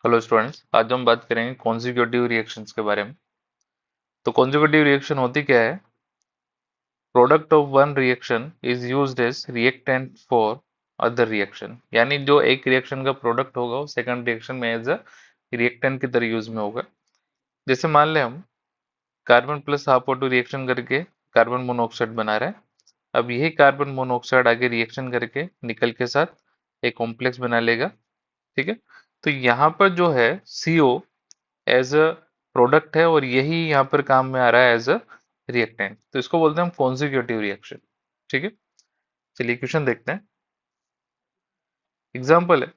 Hello students, आज हम बात करेंगे कॉन्जिक्यूटिव रिएक्शंस के बारे में। तो कॉन्जिक्यूटिव रिएक्शन होती क्या है? Product of one reaction is used as reactant for other reaction, यानी जो एक रिएक्शन का प्रोडक्ट होगा वो सेकंड रिएक्शन में एज अ रिएक्टेंट की तरह यूज में होगा। जैसे मान लें हम carbon plus half O2 reaction करके कार्बन मोनोऑक्साइड बना रहे हैं। अब यही कार्बन मोनोऑक्साइड आगे रिएक्शन करके निकल के साथ एक कॉम्प्लेक्स बना लेगा। ठीक है। तो यहाँ पर जो है CO एज अ प्रोडक्ट है और यही यहाँ पर काम में आ रहा है एज अ रिएक्टेंट, तो इसको बोलते हैं हम कॉन्जिक्यूटिव रिएक्शन। ठीक है। चलिए क्वेश्चन देखते हैं। एग्जाम्पल है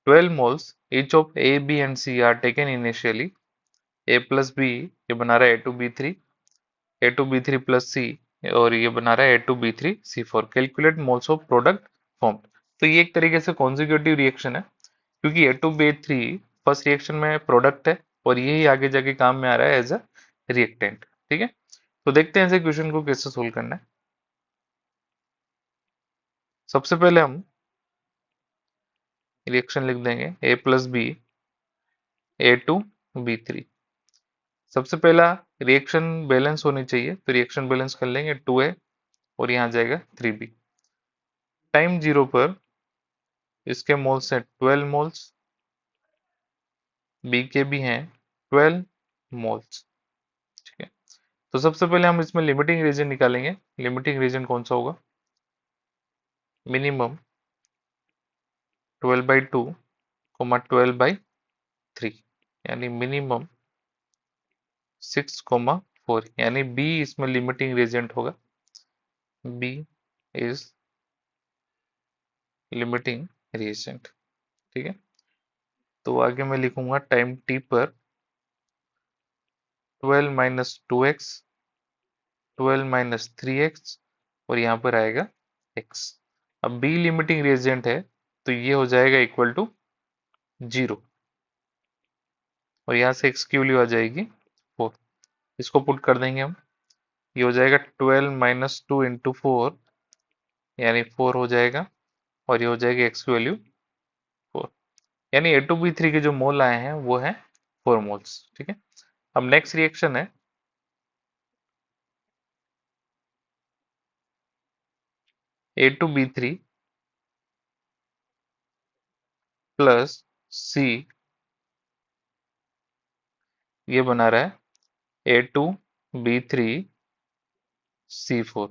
12 moles each of A, B and C are taken initially. A plus B ये बना रहा है A2B3, A2B3 plus C और ये बना रहा है A2B3C4। Calculate moles of product form. तो ये एक तरीके से कॉन्जिक्यूटिव रिएक्शन है, क्योंकि A2B3 फर्स्ट रिएक्शन में प्रोडक्ट है और यही आगे जाके काम में आ रहा है एज अ रिएक्टेंट। ठीक है। तो देखते हैं इसे क्वेश्चन को कैसे सोल्व करना है। सबसे पहले हम रिएक्शन लिख देंगे A प्लस बी A2B3। सबसे पहला रिएक्शन बैलेंस होनी चाहिए, तो रिएक्शन बैलेंस कर लेंगे 2A और यहाँ जाएगा 3B। टाइम जीरो पर इसके मोल्स हैं 12 मोल्स, बी के भी हैं 12 मोल्स। ठीक है। तो सबसे पहले हम इसमें लिमिटिंग रीजन निकालेंगे। लिमिटिंग रीजन कौन सा होगा? मिनिमम 12/2 12/3, यानी मिनिमम 6,4, यानी बी इसमें लिमिटिंग रीजेंट होगा। B is limiting reagent. ठीक है। तो आगे मैं लिखूंगा टाइम टी पर 12 माइनस 2x, 12 माइनस 3x और यहाँ पर आएगा x। अब बी लिमिटिंग रीजेंट है तो ये हो जाएगा इक्वल टू 0 और यहाँ से x की वैल्यू आ जाएगी 4। इसको पुट कर देंगे हम। ये हो जाएगा 12 माइनस 2 इंटू 4, यानी 4 हो जाएगा और ये हो जाएगी x की वैल्यू 4। यानी A2B3 के जो मोल आए हैं वो है 4 मोल्स। ठीक है। अब नेक्स्ट रिएक्शन है A2B3 प्लस C, ये बना रहा है A2B3C4।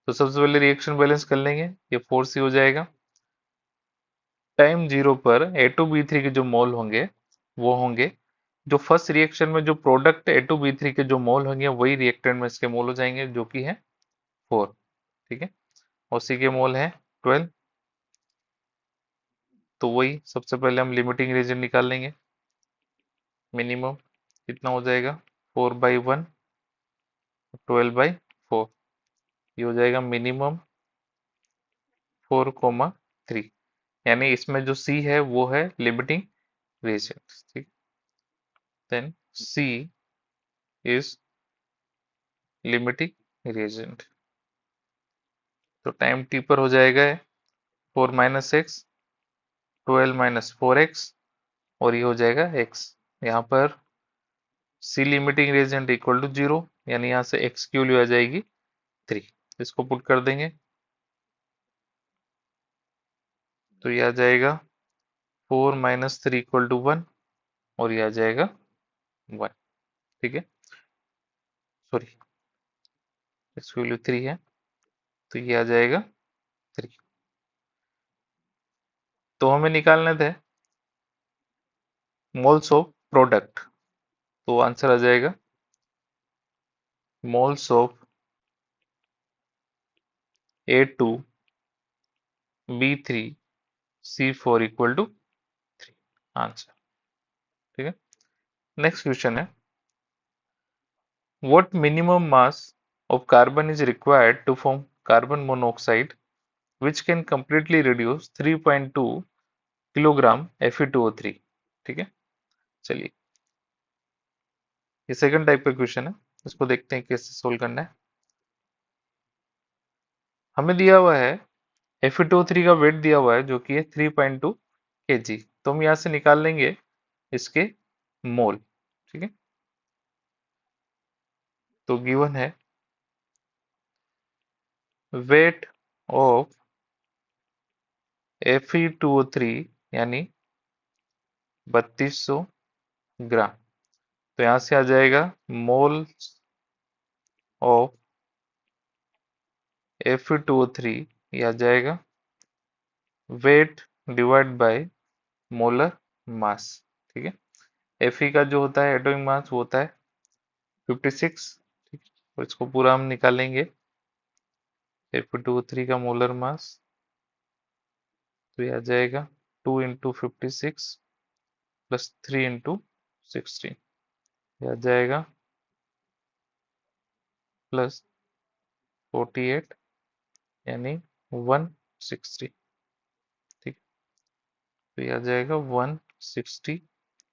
तो सबसे पहले रिएक्शन बैलेंस कर लेंगे, ये 4C हो जाएगा। टाइम जीरो पर A2B3 के जो मोल होंगे वो होंगे, जो फर्स्ट रिएक्शन में जो प्रोडक्ट A2B3 के जो मोल होंगे वही रिएक्टेंट में इसके मोल हो जाएंगे, जो कि है 4। ठीक है। और C के मोल है 12। तो वही सबसे पहले हम लिमिटिंग रीजन निकाल लेंगे। मिनिमम कितना हो जाएगा 4/1 12/4, ये हो जाएगा मिनिमम 4,3, यानी इसमें जो C है वो है लिमिटिंग रीजन। ठीक। Then C is limiting region. तो टाइम टी पर हो जाएगा 4 माइनस एक्स, 12 माइनस 4x और ये हो जाएगा x। यहाँ पर C limiting region equal to 0, यानी यहाँ से x की वैल्यू आ जाएगी 3। इसको पुट कर देंगे तो ये आ जाएगा 4 माइनस 3 इक्वल टू 1 और ये आ जाएगा 1। ठीक है। सॉरी, इसकी वैल्यू 3 है तो ये आ जाएगा 3। तो हमें निकालने थे मोल्स ऑफ प्रोडक्ट, तो आंसर आ जाएगा moles of A2B3C4 equal to 3, answer. ठीक है। नेक्स्ट क्वेश्चन है what minimum mass of carbon is required to form carbon monoxide which can completely reduce 3.2 kilogram Fe2O3। ठीक है। चलिए, ये सेकंड टाइप का क्वेश्चन है, इसको देखते हैं कैसे सोल्व करना है। हमें दिया हुआ है Fe2O3 का वेट दिया हुआ है जो कि है 3.2 kg। तो हम यहाँ से निकाल लेंगे इसके मोल। ठीक है, तो गिवन है वेट ऑफ Fe2O3 यानी 3200 ग्राम। तो यहां से आ जाएगा मोल ऑफ Fe2O3, ये आ जाएगा weight divide by molar mass. ठीक है, Fe का जो होता है एटॉमिक मास वो होता है 56। ठीक है, तो इसको पूरा हम निकालेंगे Fe2O3 का मोलर मास, तो ये आ जाएगा 2 × 56 प्लस 3 × 16, ये आ जाएगा प्लस 48 यानी 160। ठीक, तो ये आ जाएगा 160,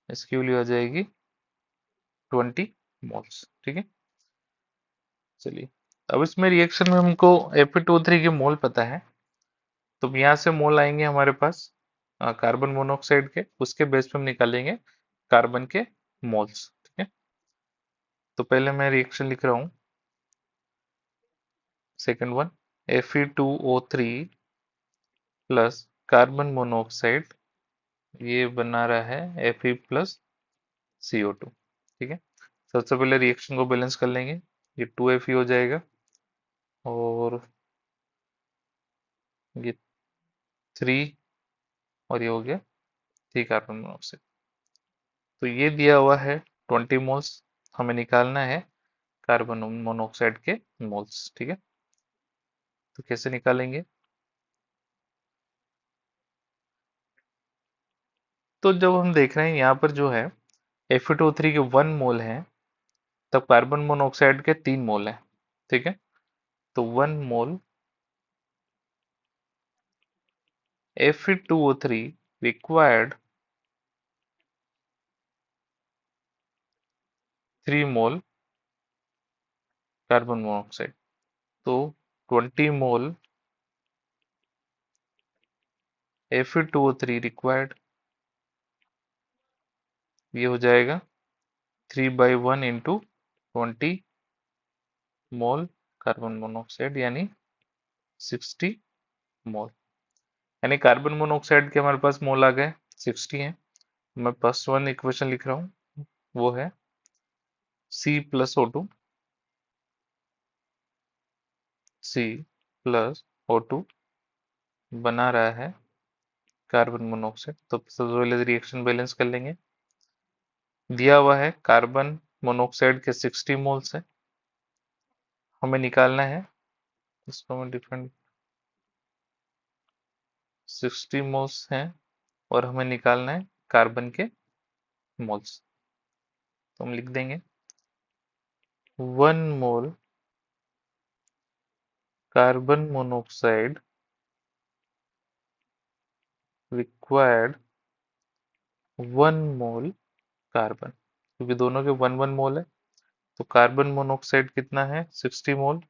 इसकी वैल्यू आ जाएगी 20 मोल्स। ठीक है, चलिए अब इसमें रिएक्शन में हमको Fe2O3 के मोल पता है, तो यहाँ से मोल आएंगे हमारे पास कार्बन मोनोऑक्साइड के, उसके बेस पे हम निकालेंगे कार्बन के मोल्स। ठीक है, तो पहले मैं रिएक्शन लिख रहा हूँ, second one Fe2O3 plus carbon monoxide, ये बना रहा है Fe प्लस CO2। ठीक है, सबसे पहले रिएक्शन को बैलेंस कर लेंगे, ये 2Fe हो जाएगा और ये 3 और ये हो गया 3 कार्बन मोनोऑक्साइड। तो ये दिया हुआ है 20 मोल्स, हमें निकालना है कार्बन मोनोऑक्साइड के मोल्स। ठीक है, तो कैसे निकालेंगे, तो जब हम देख रहे हैं यहाँ पर जो है Fe2O3 के 1 मोल है, तब कार्बन मोनोऑक्साइड के 3 मोल है। ठीक है, तो 1 मोल Fe2O3 required 3 mole carbon monoxide, तो 20 मोल Fe2O3 रिक्वायर्ड, ये हो जाएगा 3/1 × 20 मोल कार्बन मोनोऑक्साइड यानी 60 मोल। यानी कार्बन मोनोऑक्साइड के हमारे पास मोल आ गए 60 हैं। मैं फर्स्ट वन इक्वेशन लिख रहा हूँ, वो है C+O2, C+O2 बना रहा है कार्बन मोनोऑक्साइड। तो सबसे पहले रिएक्शन बैलेंस कर लेंगे, दिया हुआ है कार्बन मोनोऑक्साइड के 60 मोल्स है, हमें निकालना है, इसको मैं डिफरेंट 60 मोल्स हैं और हमें निकालना है कार्बन के मोल्स। तो हम लिख देंगे 1 mole carbon monoxide required 1 mole carbon, क्योंकि दोनों के 1 1 मोल है, तो कार्बन मोनोऑक्साइड कितना है 60 मोल,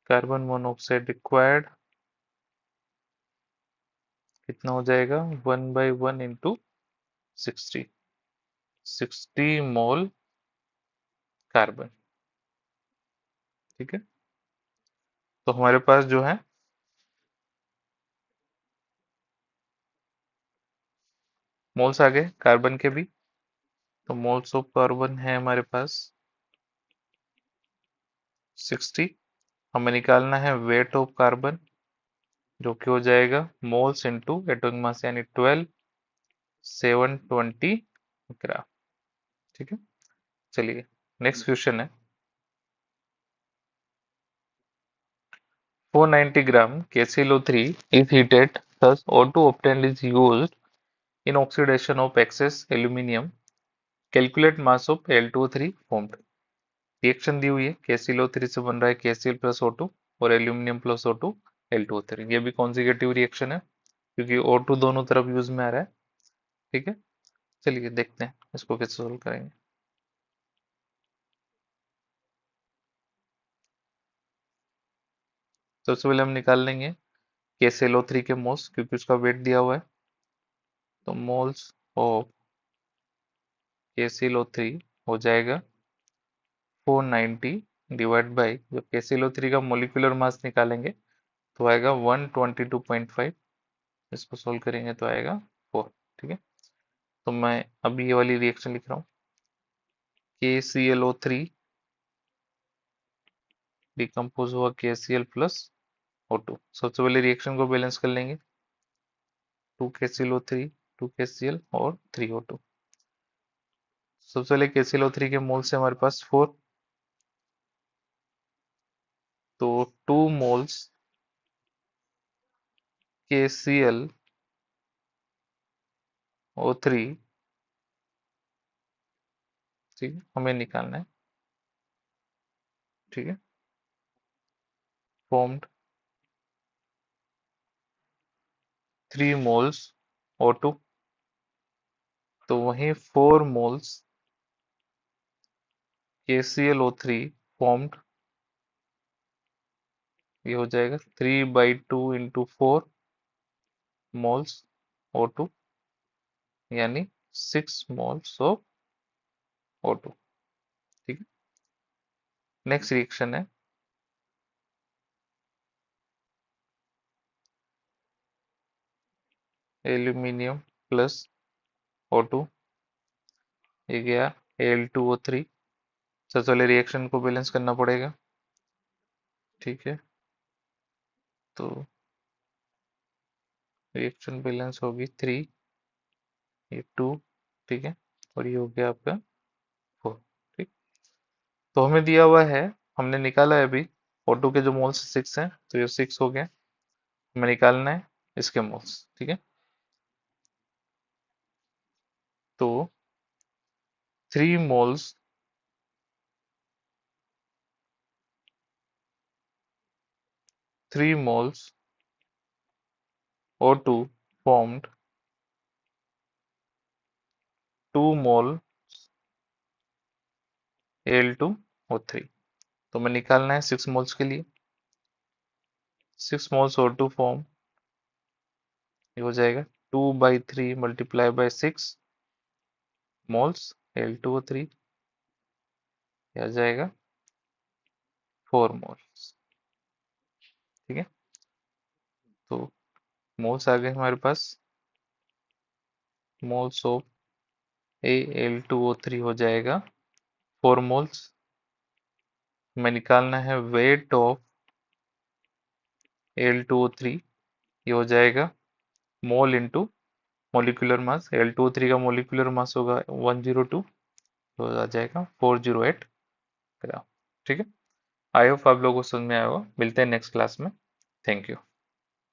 कार्बन मोनोऑक्साइड रिक्वायर्ड कितना हो जाएगा 1/1 × 60, 60 मोल कार्बन। ठीक है, तो हमारे पास जो है मोल्स आ गए कार्बन के भी, तो मोल्स ऑफ कार्बन है हमारे पास 60, हमें निकालना है वेट ऑफ कार्बन, जो कि हो जाएगा मोल्स इनटू एटॉमिक मास यानी 12 720 ग्राम। ठीक है, चलिए नेक्स्ट क्वेश्चन है 490 ग्राम KClO3 is heated, thus O2 obtained is used in oxidation of excess aluminium, calculate mass of Al2O3 formed. Reaction दी हुई है KClO3 से बन रहा है KCl प्लस O2 और एल्यूमिनियम प्लस O2 Al2O3, ये भी कॉन्जिगेटिव रिएक्शन है क्योंकि O2 दोनों तरफ यूज में आ रहा है। ठीक है, चलिए देखते हैं इसको कैसे सोल्व करेंगे। सबसे पहले हम निकाल लेंगे KClO3 के मोल्स, क्योंकि उसका वेट दिया हुआ है, तो मोल्स ऑफ KClO3 हो जाएगा 490 डिवाइड बाई, जब KClO3 का मोलिकुलर मास निकालेंगे तो आएगा 122.5, इसको सोल्व करेंगे तो आएगा 4। ठीक है, तो मैं अभी ये वाली रिएक्शन लिख रहा हूँ। KClO3 डिकम्पोज हुआ KCl प्लस O2। सबसे पहले रिएक्शन को बैलेंस कर लेंगे, 2KClO3 2KCl और 3O2। सबसे पहले KClO3 के मोल्स है हमारे पास 4, तो 2 मोल्स KClO3 ठीक है, हमें निकालना है। ठीक है, फॉर्म्ड 3 मोल्स O2, तो वहीं 4 मोल्स KClO3 फॉर्म्ड, ये हो जाएगा 3/2 इंटू 4 मोल्स O2, यानी 6 मोल्स ऑफ O2। ठीक है, नेक्स्ट रिएक्शन है एल्यूमिनियम प्लस O2, ये गया Al2O3। सबसे पहले रिएक्शन को बैलेंस करना पड़ेगा। ठीक है, तो रिएक्शन बैलेंस होगी 3, ये 2, ठीक है, और ये हो गया आपका 4। ठीक, तो हमें दिया हुआ है, हमने निकाला है अभी O2 के जो मोल्स 6 हैं, तो ये 6 हो गए, हमें निकालना है इसके मोल्स। ठीक है, तो 3 मोल्स O2 formed 2 मोल Al2O3। तो हमें निकालना है 6 मोल्स के लिए, 6 मोल्स O2 फॉर्म, ये हो जाएगा 2/3 मल्टीप्लाई बाय 6 मोल्स Al2O3, आ जाएगा 4 मोल्स। ठीक है, तो मोल्स आ गए हमारे पास, मोल्स ऑफ Al2O3 हो जाएगा 4 मोल्स। हमें निकालना है वेट ऑफ Al2O3, ये हो जाएगा mole into molecular mass. Al2O3 का मोलिकुलर मास होगा 102, तो आ जाएगा 408 ग्राम। ठीक है, आई होप आप लोगों को समझ में आया होगा। मिलते हैं नेक्स्ट क्लास में। Thank you.